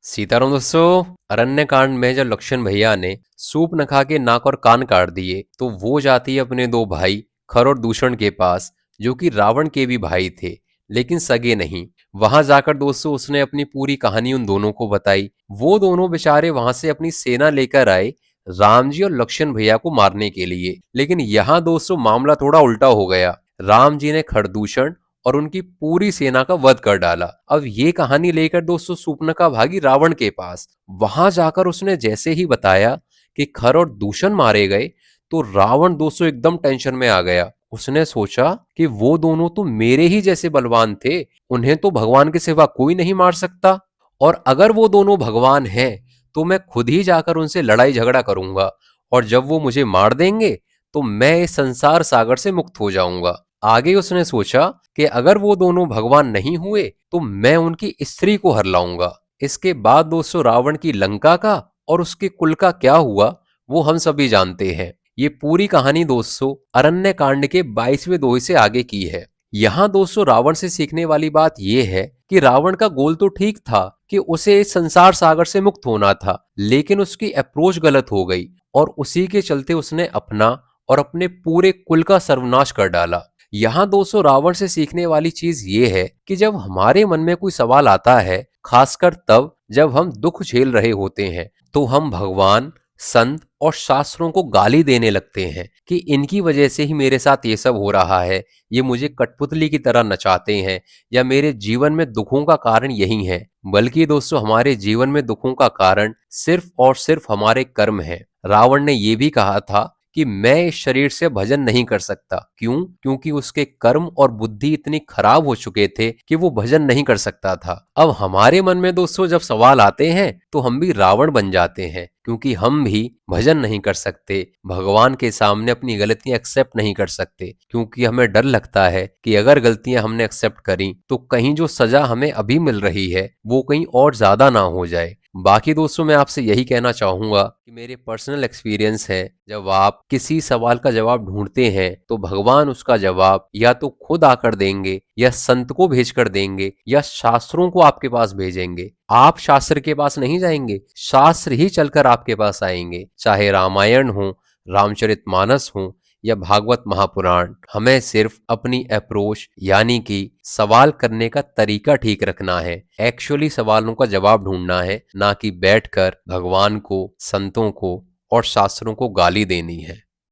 सीताराम दोस्तों। अरण्य कांड में जब लक्ष्मण भैया ने सूप न खा के नाक और कान काट दिए तो वो जाती है अपने दो भाई खर और दूषण के पास, जो कि रावण के भी भाई थे लेकिन सगे नहीं। वहां जाकर दोस्तों उसने अपनी पूरी कहानी उन दोनों को बताई। वो दोनों बेचारे वहां से अपनी सेना लेकर आए राम जी और लक्ष्मण भैया को मारने के लिए। लेकिन यहाँ दोस्तों मामला थोड़ा उल्टा हो गया। राम जी ने खरदूषण और उनकी पूरी सेना का वध कर डाला। अब ये कहानी लेकर दोस्तों सूर्पनखा भागी रावण के पास। वहां जाकर उसने जैसे ही बताया कि खर और दूषण मारे गए तो रावण दोस्तों एकदम टेंशन में आ गया। उसने सोचा कि वो दोनों तो मेरे ही जैसे बलवान थे, उन्हें तो भगवान के सिवा कोई नहीं मार सकता। और अगर वो दोनों भगवान हैं तो मैं खुद ही जाकर उनसे लड़ाई झगड़ा करूंगा, और जब वो मुझे मार देंगे तो मैं इस संसार सागर से मुक्त हो जाऊंगा। आगे उसने सोचा कि अगर वो दोनों भगवान नहीं हुए तो मैं उनकी स्त्री को हर लाऊंगा। इसके बाद दोस्तों रावण की लंका का और उसके कुल का क्या हुआ वो हम सभी जानते हैं। ये पूरी कहानी दोस्तों अरण्य कांड के 22वें दोहे से आगे की है। यहाँ दोस्तों रावण से सीखने वाली बात यह है कि रावण का गोल तो ठीक था कि उसे इस संसार सागर से मुक्त होना था, लेकिन उसकी अप्रोच गलत हो गई और उसी के चलते उसने अपना और अपने पूरे कुल का सर्वनाश कर डाला। यहाँ दोस्तों रावण से सीखने वाली चीज ये है कि जब हमारे मन में कोई सवाल आता है, खासकर तब जब हम दुख झेल रहे होते हैं, तो हम भगवान, संत और शास्त्रों को गाली देने लगते हैं कि इनकी वजह से ही मेरे साथ ये सब हो रहा है, ये मुझे कठपुतली की तरह नचाते हैं, या मेरे जीवन में दुखों का कारण यही है। बल्कि दोस्तों हमारे जीवन में दुखों का कारण सिर्फ और सिर्फ हमारे कर्म है। रावण ने यह भी कहा था कि मैं इस शरीर से भजन नहीं कर सकता। क्यों? क्योंकि उसके कर्म और बुद्धि इतनी खराब हो चुके थे कि वो भजन नहीं कर सकता था। अब हमारे मन में दोस्तों जब सवाल आते हैं तो हम भी रावण बन जाते हैं, क्योंकि हम भी भजन नहीं कर सकते, भगवान के सामने अपनी गलतियां एक्सेप्ट नहीं कर सकते, क्योंकि हमें डर लगता है कि अगर गलतियां हमने एक्सेप्ट करी तो कहीं जो सजा हमें अभी मिल रही है वो कहीं और ज्यादा ना हो जाए। बाकी दोस्तों मैं आपसे यही कहना चाहूंगा कि मेरे पर्सनल एक्सपीरियंस है, जब आप किसी सवाल का जवाब ढूंढते हैं तो भगवान उसका जवाब या तो खुद आकर देंगे, या संत को भेज कर देंगे, या शास्त्रों को आपके पास भेजेंगे। आप शास्त्र के पास नहीं जाएंगे, शास्त्र ही चलकर आपके पास आएंगे। चाहे रामायण हो, रामचरितमानस हो या भागवत महापुराण, हमें सिर्फ अपनी अप्रोच यानी कि सवाल करने का तरीका ठीक रखना है। एक्चुअली सवालों का जवाब ढूंढना है, ना कि बैठकर भगवान को, संतों को और शास्त्रों को गाली देनी है।